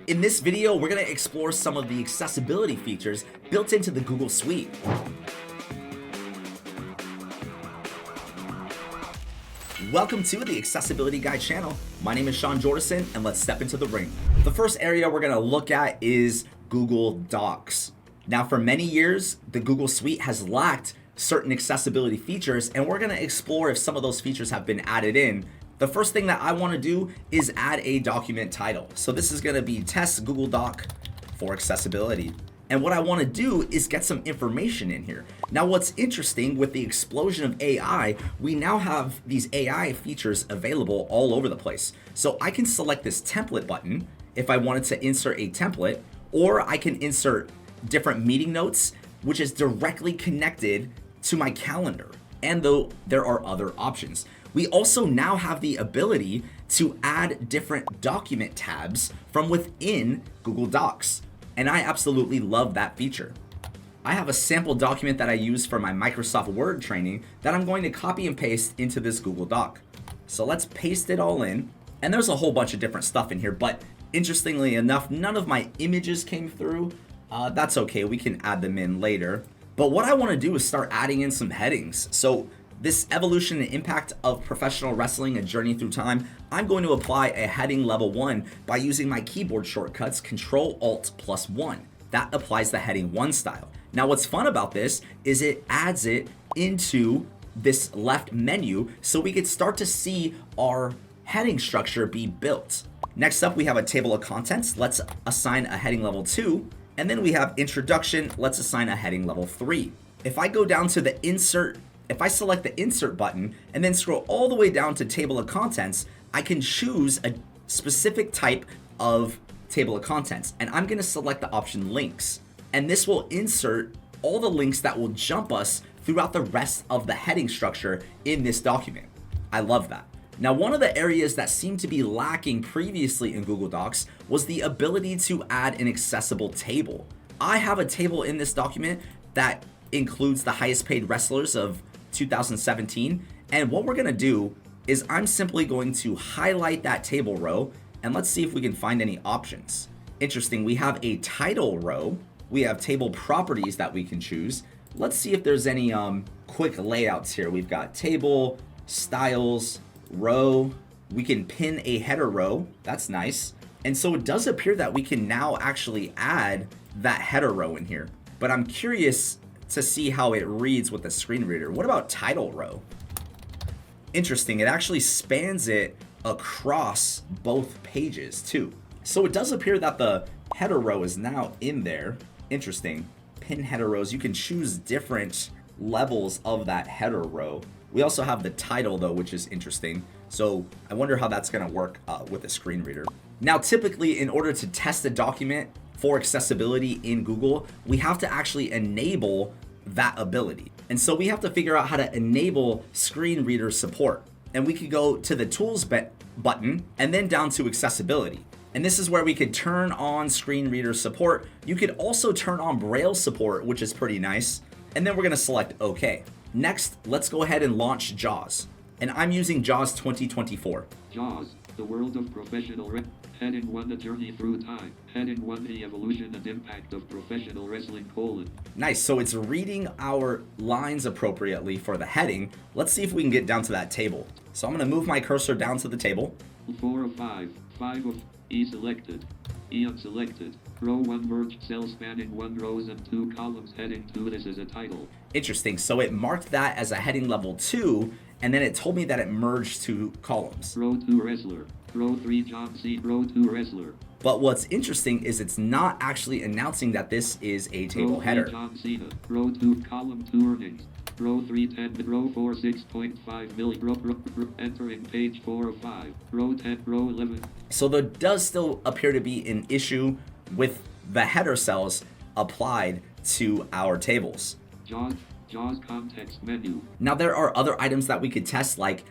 In this video, we're going to explore some of the accessibility features built into the Google Suite. Welcome to the Accessibility Guy channel. My name is Sean Jordison, and let's step into the ring. The first area we're going to look at is Google Docs. Now, for many years, the Google Suite has lacked certain accessibility features, and we're going to explore if some of those features have been added in. The first thing that I want to do is add a document title. So this is going to be Test Google Doc for Accessibility. And what I want to do is get some information in here. Now, what's interesting with the explosion of AI, we now have these AI features available all over the place. So I can select this template button if I wanted to insert a template, or I can insert different meeting notes, which is directly connected to my calendar. And though there are other options. We also now have the ability to add different document tabs from within Google Docs. And I absolutely love that feature. I have a sample document that I use for my Microsoft Word training that I'm going to copy and paste into this Google Doc. So let's paste it all in. And there's a whole bunch of different stuff in here, but interestingly enough, none of my images came through. That's okay, we can add them in later. But what I want to do is start adding in some headings. So this evolution and impact of professional wrestling, a journey through time, I'm going to apply a heading level 1 by using my keyboard shortcuts Control-Alt+1. That applies the heading 1 style. Now what's fun about this is it adds it into this left menu so we could start to see our heading structure be built. Next up, we have a table of contents. Let's assign a heading level 2. And then we have introduction. Let's assign a heading level 3. If I go down to the if I select the insert button and then scroll all the way down to table of contents, I can choose a specific type of table of contents. And I'm going to select the option links. And this will insert all the links that will jump us throughout the rest of the heading structure in this document. I love that. Now, one of the areas that seemed to be lacking previously in Google Docs was the ability to add an accessible table. I have a table in this document that includes the highest paid wrestlers of 2017. And what we're going to do is I'm simply going to highlight that table row and let's see if we can find any options. Interesting, we have a title row. We have table properties that we can choose. Let's see if there's any quick layouts here. We've got table, styles, row. We can pin a header row. That's nice. And so it does appear that we can now actually add that header row in here. But I'm curious to see how it reads with the screen reader. What about title row? Interesting, it actually spans it across both pages too. So it does appear that the header row is now in there. Interesting, pin header rows. You can choose different levels of that header row. We also have the title though, which is interesting. So I wonder how that's gonna work with a screen reader. Now, typically in order to test a document for accessibility in Google, we have to actually enable that ability. And so we have to figure out how to enable screen reader support. And we could go to the tools button and then down to accessibility. And this is where we could turn on screen reader support. You could also turn on Braille support, which is pretty nice. And then we're gonna select OK. Next, let's go ahead and launch JAWS. And I'm using JAWS 2024. JAWS, the world of professional wrestling. Heading 1, the journey through time. Heading 1, the evolution and impact of professional wrestling, : Nice, so it's reading our lines appropriately for the heading. Let's see if we can get down to that table. So I'm gonna move my cursor down to the table. 4 of 5, 5 of E selected, E unselected. Row 1 merged cell spanning 1 rows and 2 columns. Heading 2, this is a title. Interesting, so it marked that as a heading level 2, and then it told me that it merged 2 columns. Row 2 wrestler. Row 3 John C. Row 2 wrestler. But what's interesting is it's not actually announcing that this is a table Row 3 header. John Cena. Row 2 column 2 earnings. Row 3 10. Row 4 6.5 million. Entering page 4 of 5. Row 10. Row 11. So there does still appear to be an issue with the header cells applied to our tables. JAWS context menu. Now there are other items that we could test, like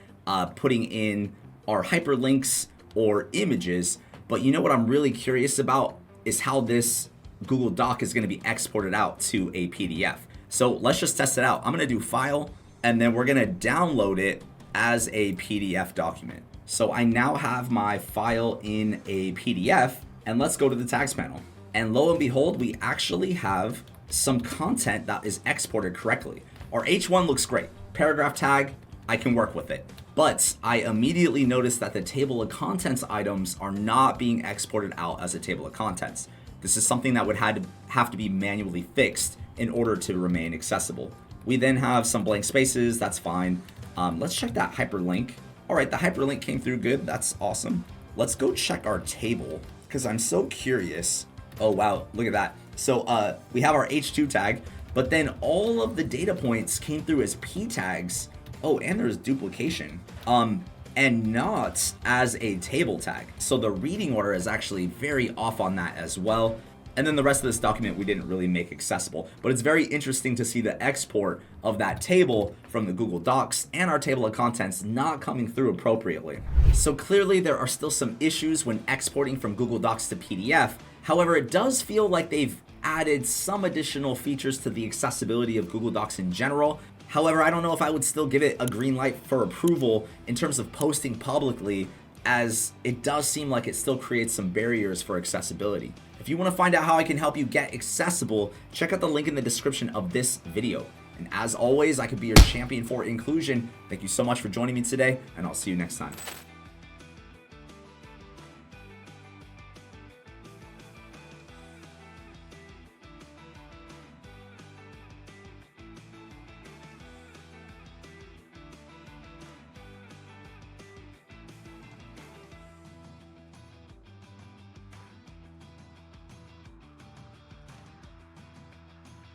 putting in our hyperlinks or images, but you know what I'm really curious about is how this Google Doc is going to be exported out to a PDF. So let's just test it out. I'm going to do File, and then we're going to download it as a PDF document. So I now have my file in a PDF, And let's go to the tags panel. And lo and behold, we actually have some content that is exported correctly. Our H1 looks great. Paragraph tag, I can work with it. But I immediately noticed that the table of contents items are not being exported out as a table of contents. This is something that would have to be manually fixed in order to remain accessible. We then have some blank spaces, that's fine. Let's check that hyperlink. All right, the hyperlink came through good, that's awesome. Let's go check our table, because I'm so curious. Oh wow, look at that. So we have our H2 tag, but then all of the data points came through as P tags. Oh, and there's duplication. And not as a table tag. So the reading order is actually very off on that as well. And then the rest of this document we didn't really make accessible, but it's very interesting to see the export of that table from the Google Docs and our table of contents not coming through appropriately. So clearly there are still some issues when exporting from Google Docs to PDF. However, it does feel like they've added some additional features to the accessibility of Google Docs in general. However, I don't know if I would still give it a green light for approval in terms of posting publicly, as it does seem like it still creates some barriers for accessibility. If you want to find out how I can help you get accessible, check out the link in the description of this video. And as always, I could be your champion for inclusion. Thank you so much for joining me today, and I'll see you next time.